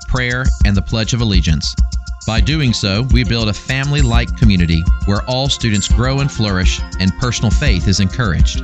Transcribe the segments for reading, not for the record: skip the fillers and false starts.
prayer, and the Pledge of Allegiance. By doing so, we build a family-like community where all students grow and flourish and personal faith is encouraged.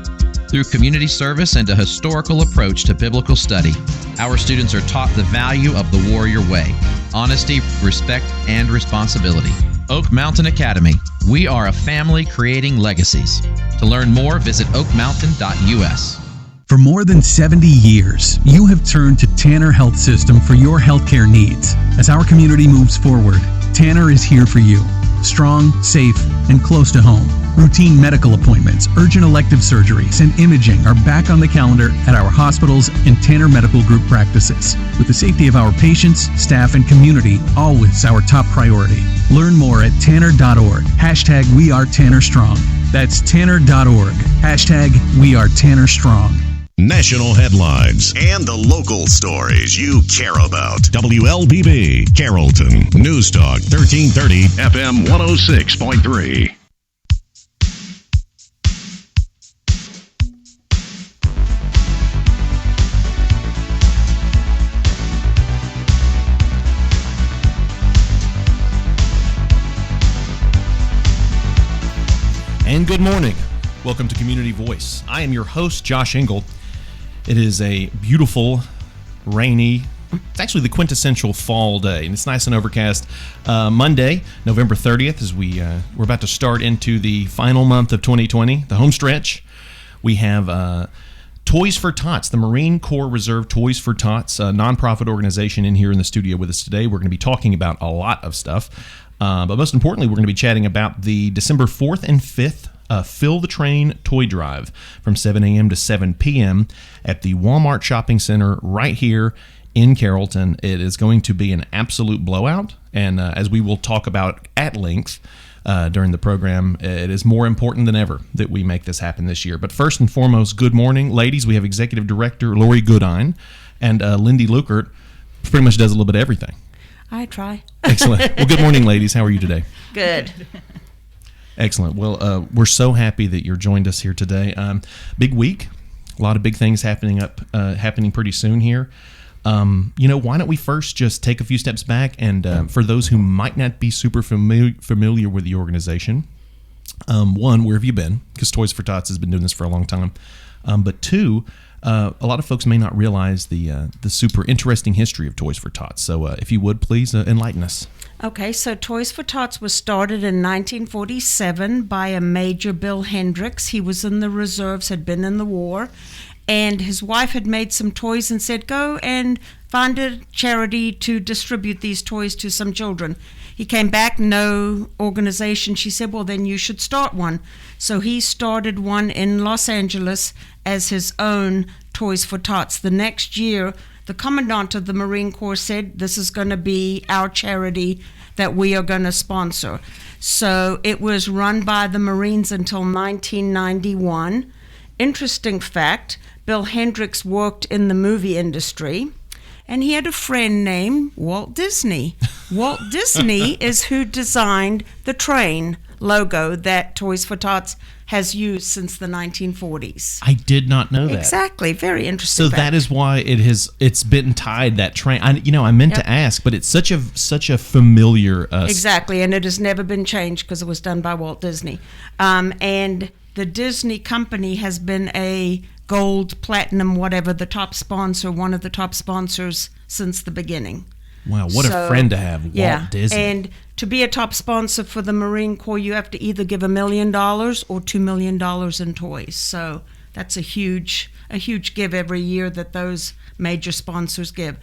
Through community service and a historical approach to biblical study, our students are taught the value of the warrior way, honesty, respect, and responsibility. Oak Mountain Academy. We are a family creating legacies. To learn more, visit oakmountain.us. For more than 70 years, you have turned to Tanner Health System for your healthcare needs. As our community moves forward, Tanner is here for you. Strong, safe, and close to home. Routine medical appointments, urgent elective surgeries, and imaging are back on the calendar at our hospitals and Tanner Medical Group practices. With the safety of our patients, staff, and community always our top priority. Learn more at tanner.org. Hashtag We Are Tanner Strong. That's tanner.org. Hashtag We Are Tanner Strong. National headlines and the local stories you care about. WLBB, Carrollton. News Talk 1330, FM 106.3. And good morning. Welcome to Community Voice. I am your host, Josh Engel. It is a beautiful, rainy, it's actually the quintessential fall day, and it's nice and overcast. Monday, November 30th, as we're about to start into the final month of 2020, the home stretch. We have Toys for Tots, the Marine Corps Reserve Toys for Tots, a nonprofit organization in here in the studio with us today. We're going to be talking about a lot of stuff, but most importantly, we're going to be chatting about the December 4th and 5th Fill the Train Toy Drive from 7 a.m. to 7 p.m. at the Walmart Shopping Center right here in Carrollton. It is going to be an absolute blowout, and as we will talk about at length during the program, it is more important than ever that we make this happen this year. But first and foremost, good morning, ladies. We have Executive Director Lori Goodine and Lindy Lukert, pretty much does a little bit of everything. I try. Excellent. Well, good morning, ladies. How are you today? Good. Excellent. Well, we're so happy that you're joined us here today. Big week, a lot of big things happening pretty soon here. Why don't we first just take a few steps back and for those who might not be super familiar with the organization, one, where have you been? Because Toys for Tots has been doing this for a long time. But two, a lot of folks may not realize the super interesting history of Toys for Tots. So if you would, please enlighten us. Okay, so Toys for Tots was started in 1947 by a Major Bill Hendricks. He was in the reserves, had been in the war, and his wife had made some toys and said, go and find a charity to distribute these toys to some children. He came back, no organization. She said, well, then you should start one. So he started one in Los Angeles as his own Toys for Tots. The next year, the commandant of the Marine Corps said, this is going to be our charity that we are going to sponsor. So it was run by the Marines until 1991. Interesting fact, Bill Hendricks worked in the movie industry, and he had a friend named Walt Disney. Walt Disney is who designed the train logo that Toys for Tots has used since the 1940s. I did not know that. Exactly. Very interesting. So that is why it's been tied, that train. I meant to ask, but it's such a familiar. Exactly, and it has never been changed because it was done by Walt Disney. And the Disney company has been a gold, platinum, whatever, the top sponsor, one of the top sponsors since the beginning. Wow, what a friend to have, Walt Disney. And to be a top sponsor for the Marine Corps, you have to either give $1 million or $2 million in toys. So that's a huge give every year that those major sponsors give.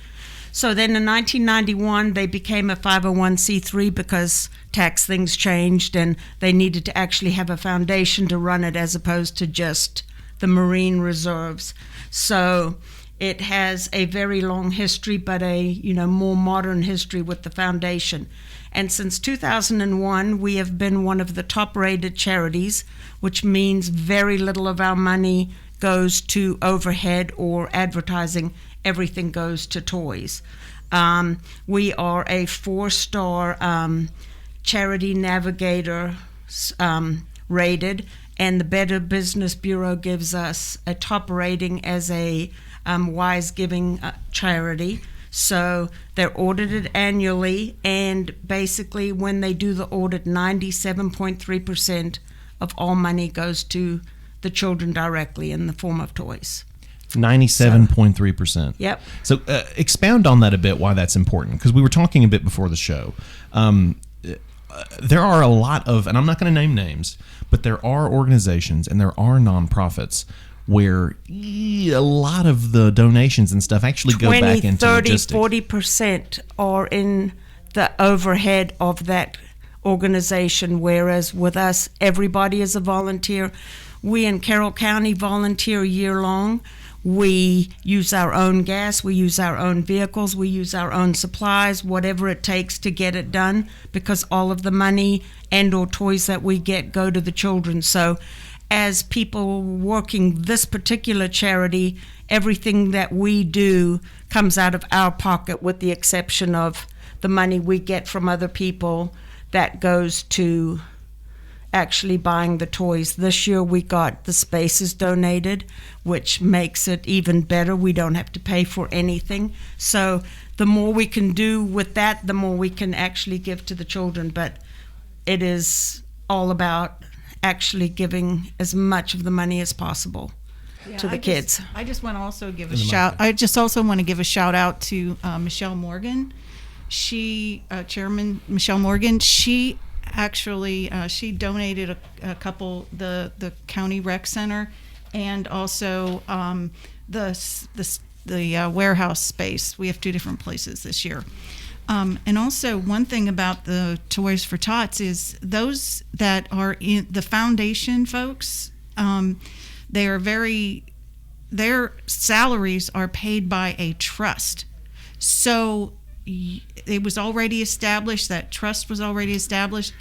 So then in 1991, they became a 501c3 because tax things changed and they needed to actually have a foundation to run it as opposed to just the Marine Reserves. So it has a very long history, but a more modern history with the foundation. And since 2001, we have been one of the top-rated charities, which means very little of our money goes to overhead or advertising. Everything goes to toys. We are a 4-star Charity Navigator rated, and the Better Business Bureau gives us a top rating as a wise giving charity. So they're audited annually, and basically when they do the audit, 97.3% of all money goes to the children directly in the form of toys. 97.3%. Yep. So expound on that a bit, why that's important, because we were talking a bit before the show. There are a lot of, and I'm not going to name names, but there are organizations and there are nonprofits where a lot of the donations and stuff actually go back into 30, logistics. 40% are in the overhead of that organization, whereas with us, everybody is a volunteer. We in Carroll County volunteer year long. We use our own gas, we use our own vehicles, we use our own supplies, whatever it takes to get it done, because all of the money and or toys that we get go to the children. So as people working this particular charity, everything that we do comes out of our pocket, with the exception of the money we get from other people that goes to actually buying the toys. This year we got the spaces donated, which makes it even better. We don't have to pay for anything. So the more we can do with that, the more we can actually give to the children. But it is all about actually giving as much of the money as possible to the kids. I just want to also give a shout. I just also want to give a shout out to Michelle Morgan. Chairman Michelle Morgan. She actually she donated a couple, the county rec center, and also the warehouse space. We have 2 different places this year. And also, one thing about the Toys for Tots is those that are in the foundation folks, their salaries are paid by a trust. So it was already established, that trust was already established,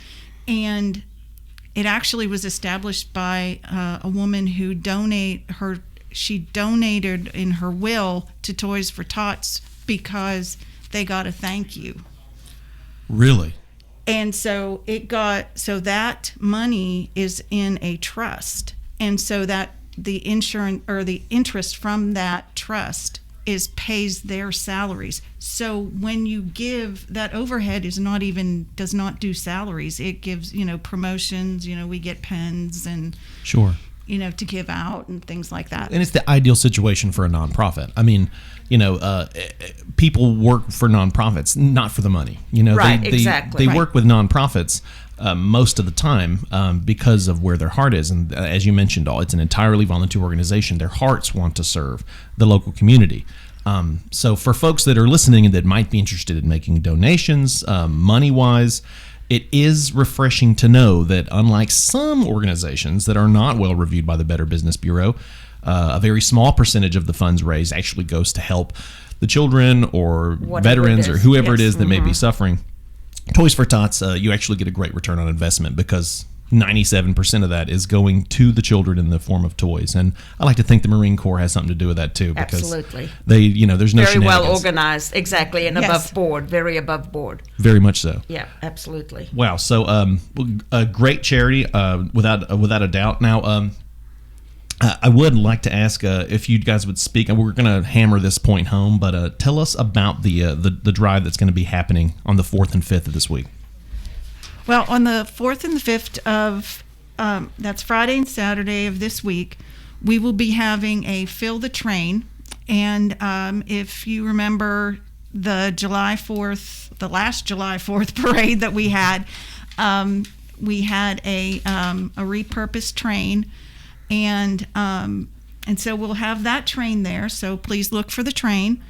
and it actually was established by a woman who she donated in her will to Toys for Tots because they got a thank you. Really? And so that money is in a trust, and so that the insurance or the interest from that trust pays their salaries. So when you give, that overhead does not do salaries. It gives, promotions, we get pens and sure, to give out and things like that. And it's the ideal situation for a nonprofit. I mean, people work for nonprofits, not for the money. Right, exactly. They work with nonprofits most of the time because of where their heart is. And as you mentioned, it's an entirely volunteer organization. Their hearts want to serve the local community. So for folks that are listening and that might be interested in making donations, money-wise, it is refreshing to know that unlike some organizations that are not well reviewed by the Better Business Bureau, a very small percentage of the funds raised actually goes to help the children or veterans or whoever it is that may be suffering. Toys for Tots, you actually get a great return on investment because 97% of that is going to the children in the form of toys. And I like to think the Marine Corps has something to do with that too, because absolutely, they, there's no very well shenanigans. organized, exactly, and above board, very above board. Very much so. Yeah, absolutely. Wow. So, a great charity, without a doubt. Now, I would like to ask if you guys would speak. We're going to hammer this point home, but tell us about the drive that's going to be happening on the 4th and 5th of this week. Well, on the 4th and the 5th of, that's Friday and Saturday of this week, we will be having a Fill the Train. And if you remember the last July 4th parade that we had a repurposed train. And so we'll have that train there. So please look for the train.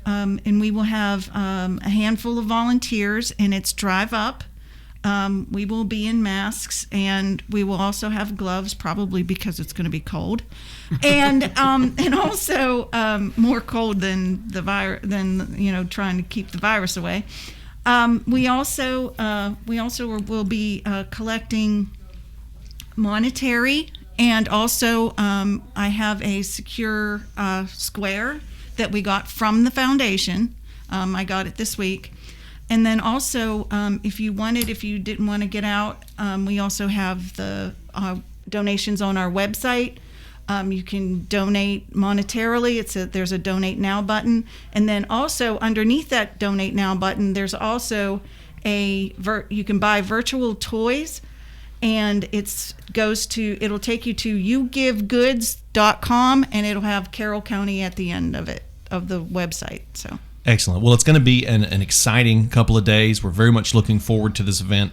And we will have a handful of volunteers, and it's drive up. We will be in masks, and we will also have gloves, probably because it's going to be cold, and also more cold than the virus, trying to keep the virus away. We also will be collecting monetary, and also I have a secure square that we got from the foundation. I got it this week. And then also, if you didn't want to get out, we also have the donations on our website. You can donate monetarily. There's a donate now button, and then also underneath that donate now button, there's also you can buy virtual toys, and it'll take you to yougivegoods.com, and it'll have Carroll County at the end of the website. So. Excellent. Well, it's going to be an exciting couple of days. We're very much looking forward to this event.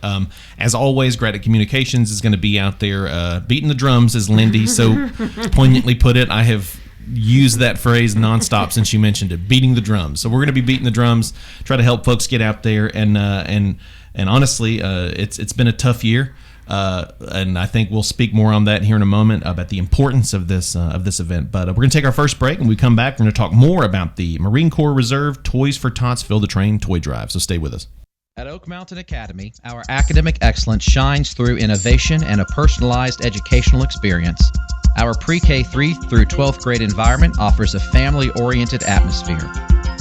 As always, Graddick Communications is going to be out there beating the drums, as Lindy so poignantly put it. I have used that phrase nonstop since you mentioned it, beating the drums. So we're going to be beating the drums, try to help folks get out there. And honestly, it's been a tough year. And I think we'll speak more on that here in a moment about the importance of this event. But we're going to take our first break, and when we come back, we're going to talk more about the Marine Corps Reserve Toys for Tots Fill the Train Toy Drive. So stay with us. At Oak Mountain Academy, our academic excellence shines through innovation and a personalized educational experience. Our pre-K 3 through 12th grade environment offers a family-oriented atmosphere.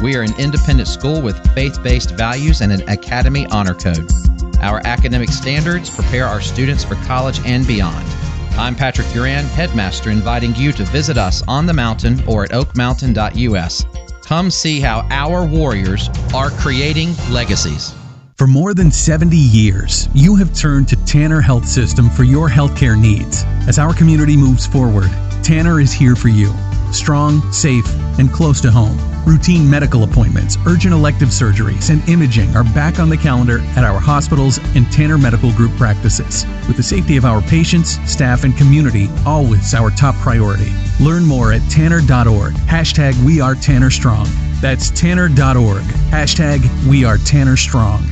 We are an independent school with faith-based values and an Academy Honor Code. Our academic standards prepare our students for college and beyond. I'm Patrick Duran, headmaster, inviting you to visit us on the mountain or at oakmountain.us. Come see how our warriors are creating legacies. For more than 70 years, you have turned to Tanner Health System for your healthcare needs. As our community moves forward, Tanner is here for you. Strong, safe, and close to home. Routine medical appointments, urgent elective surgeries, and imaging are back on the calendar at our hospitals and Tanner Medical Group practices. With the safety of our patients, staff, and community always our top priority. Learn more at tanner.org. #We are Tanner Strong. That's tanner.org. #We are Tanner Strong.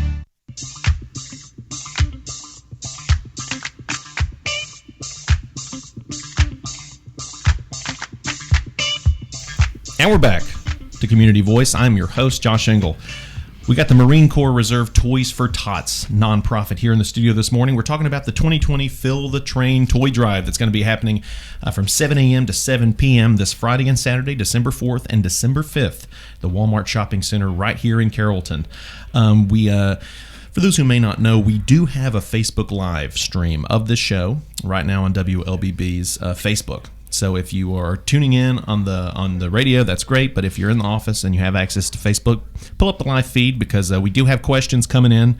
And we're back to Community Voice. I'm your host, Josh Engel. We got the Marine Corps Reserve Toys for Tots nonprofit here in the studio this morning. We're talking about the 2020 Fill the Train Toy Drive that's going to be happening from 7 a.m. to 7 p.m. this Friday and Saturday, December 4th and December 5th, the Walmart Shopping Center right here in Carrollton. For those who may not know, we do have a Facebook Live stream of this show right now on WLBB's Facebook. So if you are tuning in on the radio, that's great. But if you're in the office and you have access to Facebook, pull up the live feed, because we do have questions coming in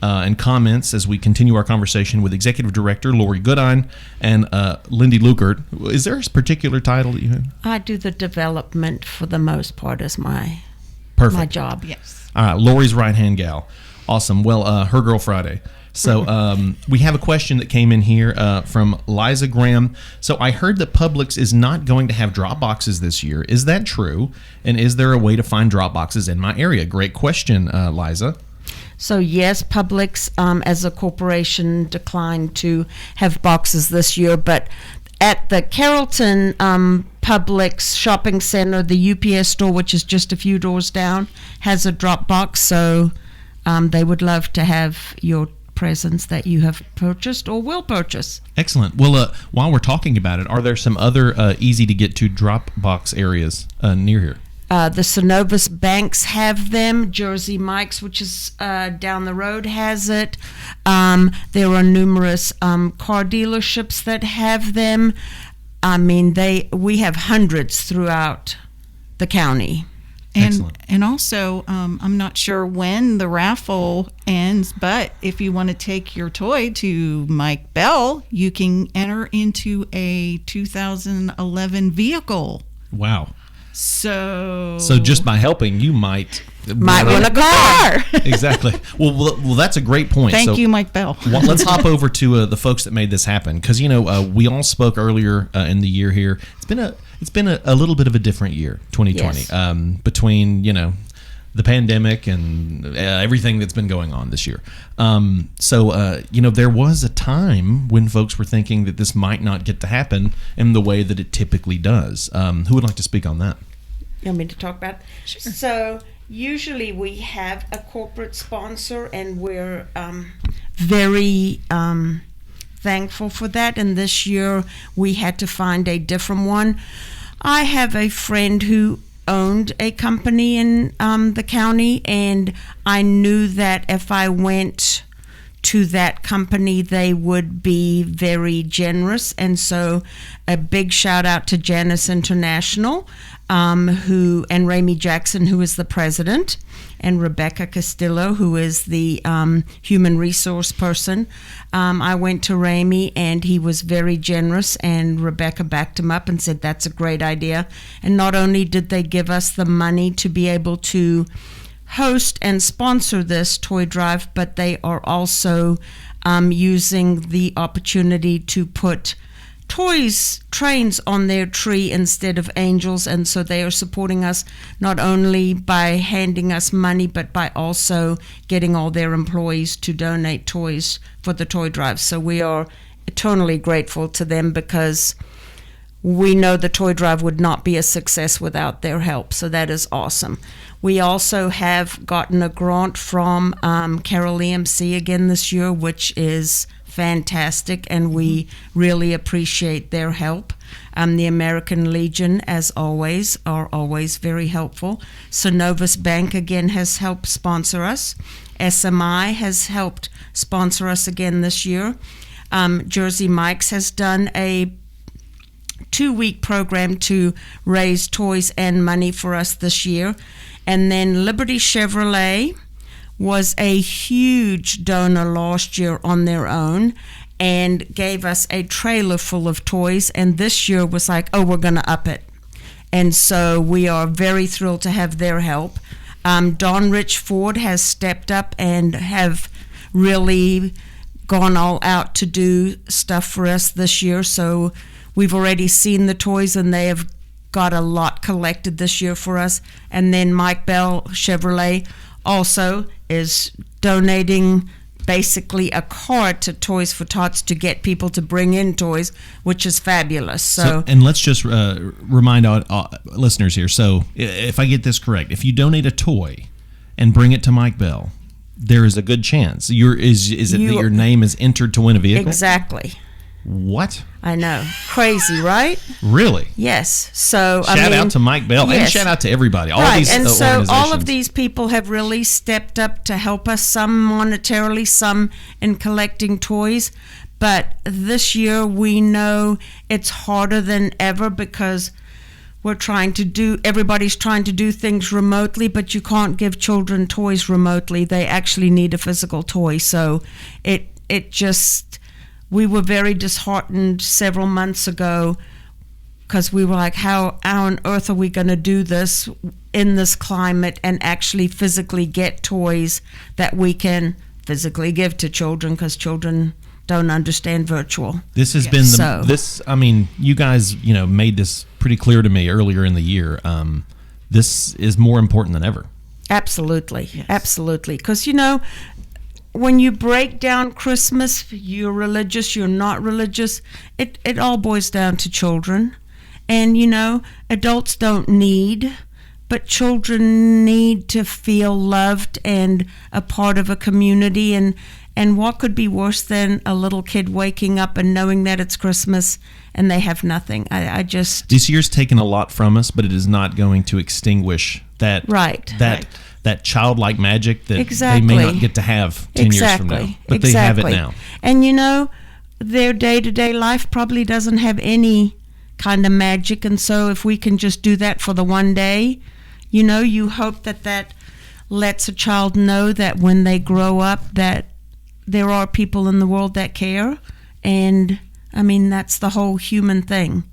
and comments as we continue our conversation with Executive Director Lori Goodine and Lindy Lukert. Is there a particular title that you have? I do the development for the most part as my job. Yes. All right, Lori's right-hand gal. Awesome. Well, Her Girl Friday. So we have a question that came in here from Liza Graham. So I heard that Publix is not going to have drop boxes this year. Is that true? And is there a way to find drop boxes in my area? Great question, Liza. So yes, Publix as a corporation declined to have boxes this year, but at the Carrollton Publix shopping center, the UPS store, which is just a few doors down, has a drop box. So they would love to have your presents that you have purchased or will purchase. Excellent. Well, while we're talking about it, are there some other easy to get to drop box areas near here? The Synovus banks have them. Jersey Mike's, which is down the road, has it. There are numerous car dealerships that have them. I mean, we have hundreds throughout the county. And also, I'm not sure when the raffle ends, but if you want to take your toy to Mike Bell, you can enter into a 2011 vehicle. Wow. So just by helping, you might win a car. Exactly. Well, that's a great point. Thank you, Mike Bell. Let's hop over to the folks that made this happen, because we all spoke earlier in the year here. It's been a little bit of a different year, 2020, yes. Between the pandemic and everything that's been going on this year. There was a time when folks were thinking that this might not get to happen in the way that it typically does. Who would like to speak on that? You want me to talk about it? Sure. So usually we have a corporate sponsor, and we're very thankful for that. And this year we had to find a different one. I have a friend who owned a company in the county, and I knew that if I went to that company, they would be very generous. And so a big shout out to Janice International, and Ramey Jackson, who is the president, and Rebecca Castillo, who is the human resource person. I went to Ramey, and he was very generous, and Rebecca backed him up and said, that's a great idea. And not only did they give us the money to be able to host and sponsor this toy drive, but they are also using the opportunity to put trains on their tree instead of angels, and so they are supporting us not only by handing us money, but by also getting all their employees to donate toys for the toy drive. So we are eternally grateful to them, because we know the toy drive would not be a success without their help. So that is awesome. We also have gotten a grant from Carroll EMC again this year, which is fantastic, and we really appreciate their help. The American Legion, as always, are always very helpful. Synovus Bank again has helped sponsor us. SMI has helped sponsor us again this year. Jersey Mike's has done a 2-week program to raise toys and money for us this year. And then Liberty Chevrolet was a huge donor last year on their own and gave us a trailer full of toys, and this year was like, oh, we're going to up it. And so we are very thrilled to have their help. Don Rich Ford has stepped up and have really gone all out to do stuff for us this year. So we've already seen the toys, and they have got a lot collected this year for us. And then Mike Bell Chevrolet also is donating basically a card to Toys for Tots to get people to bring in toys, which is fabulous. So and let's just remind our listeners here. So if I get this correct, if you donate a toy and bring it to Mike Bell, there is a good chance is it that your name is entered to win a vehicle? Exactly. What? I know. Crazy, right? Really? Yes. So shout out to Mike Bell, yes. And shout out to everybody. All right. These and so organizations. all of these people have really stepped up to help us, some monetarily, some in collecting toys. But this year we know it's harder than ever, because everybody's trying to do things remotely, but you can't give children toys remotely. They actually need a physical toy. So we were very disheartened several months ago, because we were like, how on earth are we going to do this in this climate and actually physically get toys that we can physically give to children, because children don't understand virtual. This has been you guys, made this pretty clear to me earlier in the year. This is more important than ever. Absolutely. Yes. Absolutely. Because, when you break down Christmas, you're religious, you're not religious, it all boils down to children. And, adults don't need, but children need to feel loved and a part of a community. And what could be worse than a little kid waking up and knowing that it's Christmas and they have nothing? This year's taken a lot from us, but it is not going to extinguish that. Right. That childlike magic that exactly. they may not get to have 10 years from now. But they have it now. And their day-to-day life probably doesn't have any kind of magic. And so if we can just do that for the one day, you hope that lets a child know that when they grow up that there are people in the world that care. And, that's the whole human thing.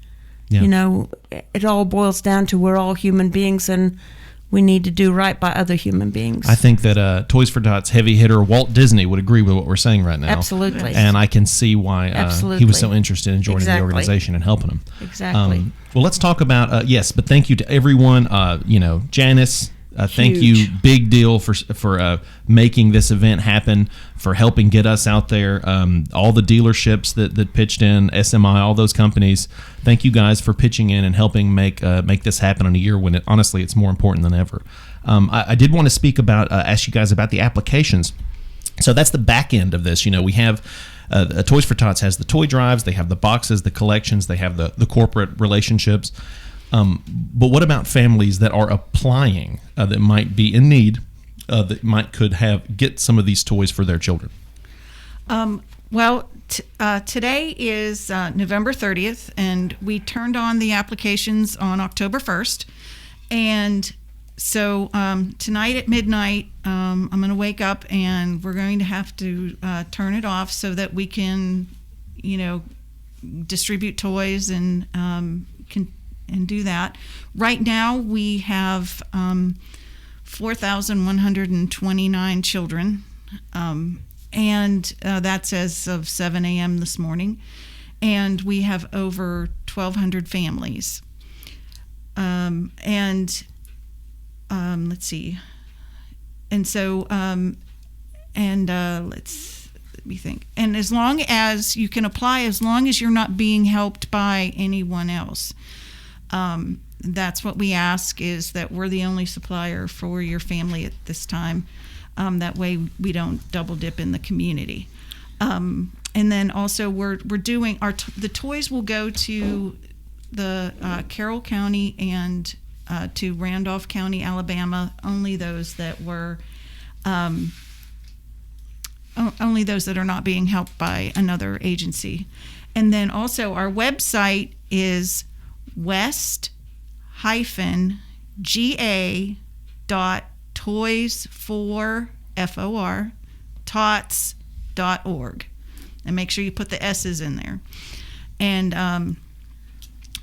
Yeah. It all boils down to we're all human beings, and we need to do right by other human beings. I think that Toys for Tots heavy hitter Walt Disney would agree with what we're saying right now. Absolutely. And I can see why he was so interested in joining the organization and helping them. Exactly. Well, let's talk about, but thank you to everyone. Janice, thank you. Big deal for making this event happen, for helping get us out there. All the dealerships that pitched in, SMI, all those companies. Thank you guys for pitching in and helping make this happen in a year when honestly it's more important than ever. I did want to speak about, ask you guys about the applications. So that's the back end of this. We have Toys for Tots has the toy drives, they have the boxes, the collections, they have the corporate relationships. But what about families that are applying that might be in need, that could get some of these toys for their children? Today is November 30th, and we turned on the applications on October 1st. And so tonight at midnight, I'm going to wake up and we're going to have to turn it off so that we can, distribute toys and do that. Right now, we have 4,129 children. And that's as of 7 a.m. this morning. And we have over 1,200 families. Let's see. And so, let me think. And as long as you can apply, as long as you're not being helped by anyone else. That's what we ask, is that we're the only supplier for your family at this time. That way we don't double dip in the community. And then also we're doing the toys will go to the Carroll County and to Randolph County, Alabama. Only those that are not being helped by another agency. And then also our website is west-ga.toys4tots.org, and make sure you put the S's in there. And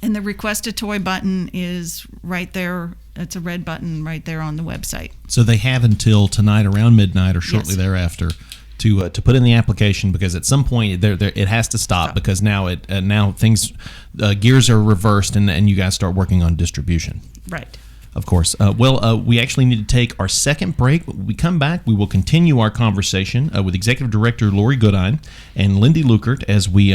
the request a toy button is right there. It's a red button right there on the website. So they have until tonight around midnight or shortly thereafter to put in the application, because at some point it has to stop because now things gears are reversed and you guys start working on distribution. Right. Of course. We actually need to take our second break. When we come back, we will continue our conversation with Executive Director Lori Goodine and Lindy Lukert as we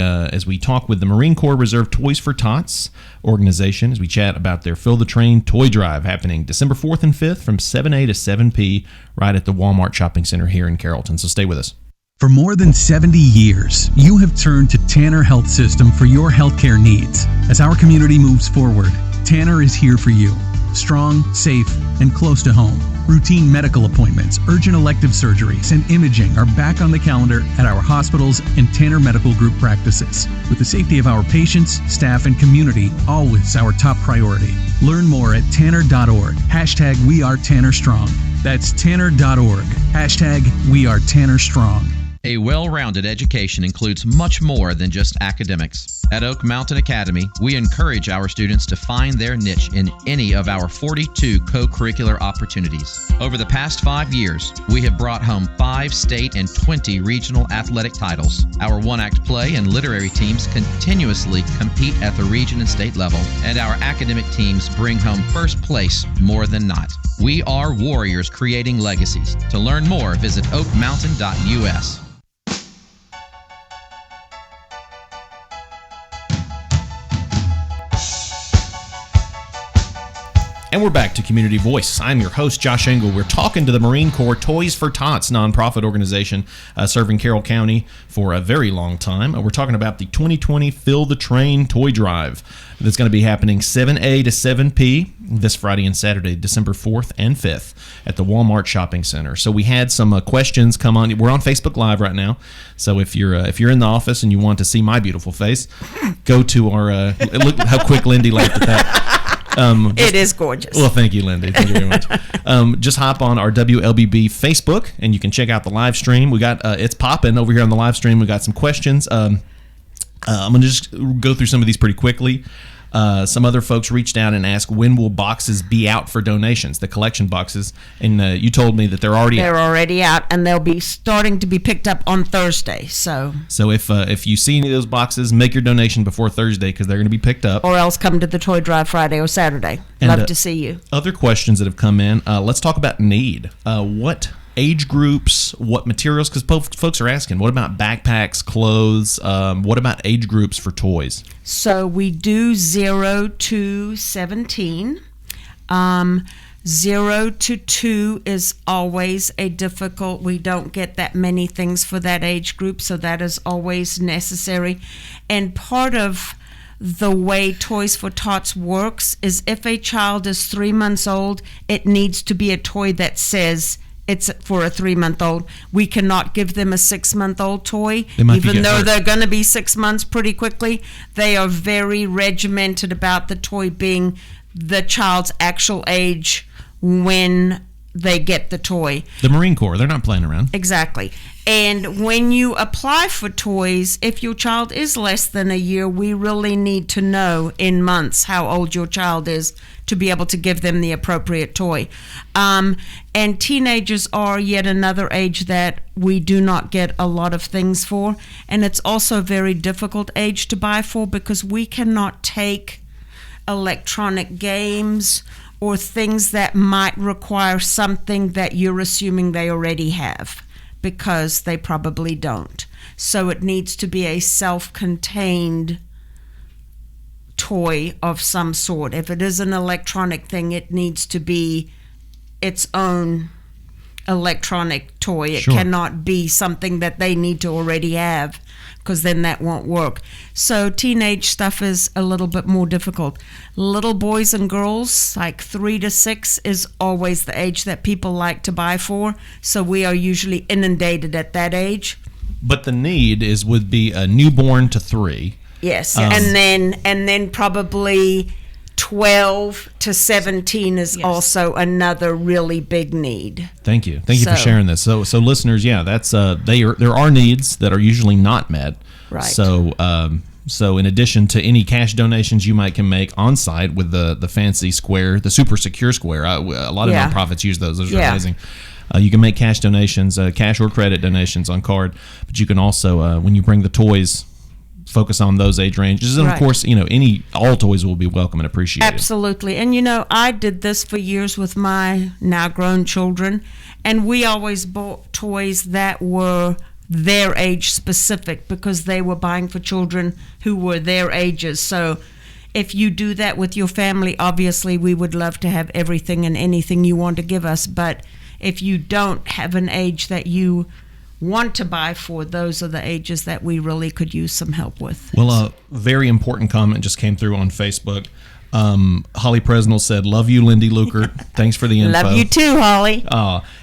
talk with the Marine Corps Reserve Toys for Tots organization, as we chat about their Fill the Train toy drive happening December 4th and 5th from 7 a to 7 p right at the Walmart Shopping Center here in Carrollton. So stay with us. For more than 70 years, you have turned to Tanner Health System for your healthcare needs. As our community moves forward, Tanner is here for you. Strong, safe, and close to home. Routine medical appointments, urgent elective surgeries, and imaging are back on the calendar at our hospitals and Tanner Medical Group practices. With the safety of our patients, staff, and community always our top priority. Learn more at tanner.org. #WeAreTannerStrong. That's tanner.org. #WeAreTannerStrong. A well-rounded education includes much more than just academics. At Oak Mountain Academy, we encourage our students to find their niche in any of our 42 co-curricular opportunities. Over the past 5 years, we have brought home 5 state and 20 regional athletic titles. Our one-act play and literary teams continuously compete at the region and state level, and our academic teams bring home first place more than not. We are warriors creating legacies. To learn more, visit oakmountain.us. And we're back to Community Voice. I'm your host, Josh Engel. We're talking to the Marine Corps Toys for Tots nonprofit organization serving Carroll County for a very long time. We're talking about the 2020 Fill the Train toy drive that's going to be happening 7 to 7 p this Friday and Saturday, December 4th and 5th at the Walmart Shopping Center. So we had some questions come on. We're on Facebook Live right now. So if you're in the office and you want to see my beautiful face, go to our look how quick Lindy laughed at that. It is gorgeous. Well, thank you, Lindy. Thank you very much. Just hop on our WLBB Facebook, and you can check out the live stream. We got it's popping over here on the live stream. We got some questions. I'm going to just go through some of these pretty quickly. Some other folks reached out and asked, when will boxes be out for donations, the collection boxes? And you told me that they're already out, and they'll be starting to be picked up on Thursday. So if you see any of those boxes, make your donation before Thursday, because they're going to be picked up. Or else come to the toy drive Friday or Saturday. Love to see you. Other questions that have come in. Let's talk about need. What age groups, what materials? Because folks are asking, what about backpacks, clothes? What about age groups for toys? So we do 0 to 17. 0 to 2 is always a difficult. We don't get that many things for that age group, so that is always necessary. And part of the way Toys for Tots works is if a child is 3 months old, it needs to be a toy that says it's for a 3-month-old. We cannot give them a 6-month-old toy, They might even get though hurt. they're going to be 6 months pretty quickly. They are very regimented about the toy being the child's actual age when they get the toy. The Marine Corps, they're not playing around. Exactly. And when you apply for toys, if your child is less than a year, we really need to know in months how old your child is to be able to give them the appropriate toy. And teenagers are yet another age that we do not get a lot of things for. And it's also a very difficult age to buy for because we cannot take electronic games or things that might require something that you're assuming they already have, because they probably don't. So it needs to be a self-contained toy of some sort. If it is an electronic thing, it needs to be its own electronic toy. It Sure. cannot be something that they need to already have, because then that won't work. So teenage stuff is a little bit more difficult. Little boys and girls, like 3 to 6, is always the age that people like to buy for. So we are usually inundated at that age. But the need would be a newborn to 3. Yes, and then probably 12 to 17 is also another really big need. Thank you for sharing this. So listeners, yeah, that's there are needs that are usually not met. Right. So in addition to any cash donations you can make on site with the fancy square, the super secure square, a lot of nonprofits use those. Those are amazing. You can make cash donations, cash or credit donations on card, but you can also when you bring the toys, focus on those age ranges, and of course, all toys will be welcome and appreciated. Absolutely. And I did this for years with my now grown children, and we always bought toys that were their age specific because they were buying for children who were their ages. So if you do that with your family, obviously we would love to have everything and anything you want to give us, but if you don't have an age that you want to buy for, those are the ages that we really could use some help with. Well, a very important comment just came through on Facebook. Holly Presnell said, "Love you, Lindy Lukert. Thanks for the info." Love you too, Holly.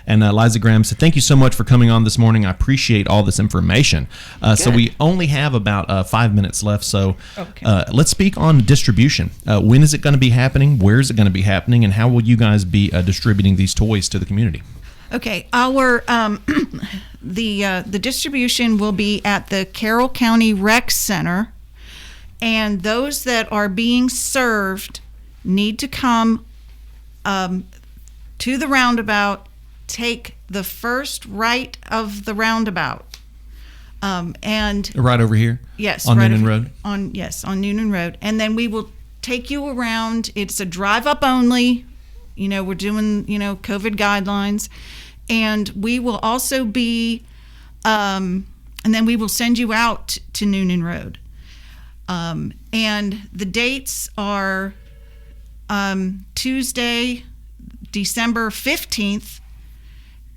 And Liza Graham said, "Thank you so much for coming on this morning. I appreciate all this information." So we only have about 5 minutes left. So let's speak on distribution. When is it going to be happening? Where is it going to be happening? And how will you guys be distributing these toys to the community? Okay, our the distribution will be at the Carroll County Rec Center, and those that are being served need to come to the roundabout, take the first right of the roundabout, and right over here. Yes, on right Noonan over, Road. on Noonan Road, and then we will take you around. It's a drive-up only. We're doing COVID guidelines. And we will also be, and then we will send you out to Noonan Road. And the dates are Tuesday, December 15th,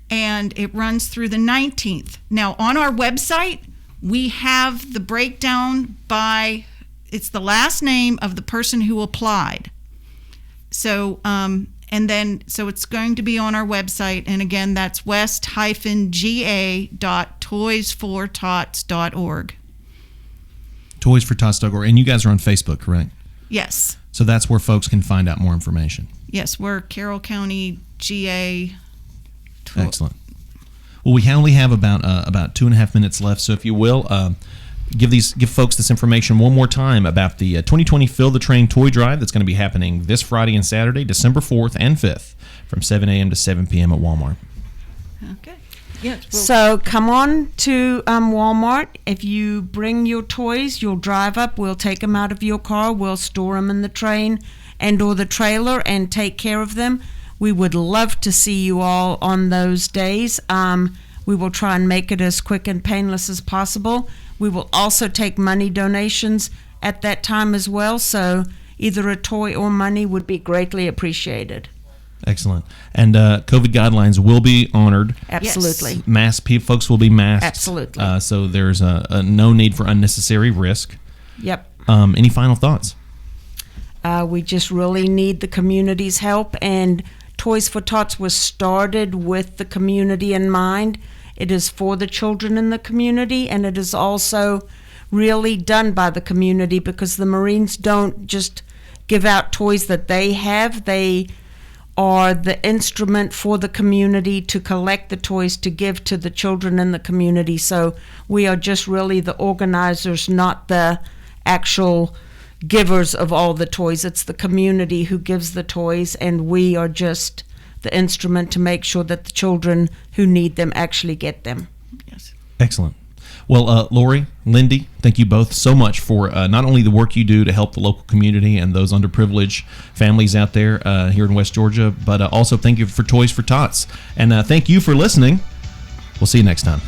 and it runs through the 19th. Now, on our website, we have the breakdown by, it's the last name of the person who applied. So, so it's going to be on our website, and again, that's west-ga.toysfortots.org. Toysfortots.org. And you guys are on Facebook, correct? Yes. So that's where folks can find out more information. Yes, we're Carroll County GA. Excellent. Well, we only have about 2.5 minutes left, so if you will, give folks this information one more time about the 2020 Fill the Train Toy Drive that's going to be happening this Friday and Saturday, December 4th and 5th, from 7 a.m. to 7 p.m. at Walmart. Okay. Yes. So come on to Walmart. If you bring your toys, you'll drive up. We'll take them out of your car. We'll store them in the train and or the trailer and take care of them. We would love to see you all on those days. We will try and make it as quick and painless as possible. We will also take money donations at that time as well, so either a toy or money would be greatly appreciated. Excellent. And COVID guidelines will be honored. Absolutely. Yes. Folks will be masked. Absolutely. So there's no need for unnecessary risk. Yep. Any final thoughts? We just really need the community's help, and Toys for Tots was started with the community in mind. It is for the children in the community, and it is also really done by the community, because the Marines don't just give out toys that they have. They are the instrument for the community to collect the toys to give to the children in the community. So we are just really the organizers, not the actual givers of all the toys. It's the community who gives the toys, and we are just the instrument to make sure that the children who need them actually get them. Yes. Excellent. Well, Lori, Lindy, thank you both so much for not only the work you do to help the local community and those underprivileged families out there here in West Georgia, but also thank you for Toys for Tots. And thank you for listening. We'll see you next time.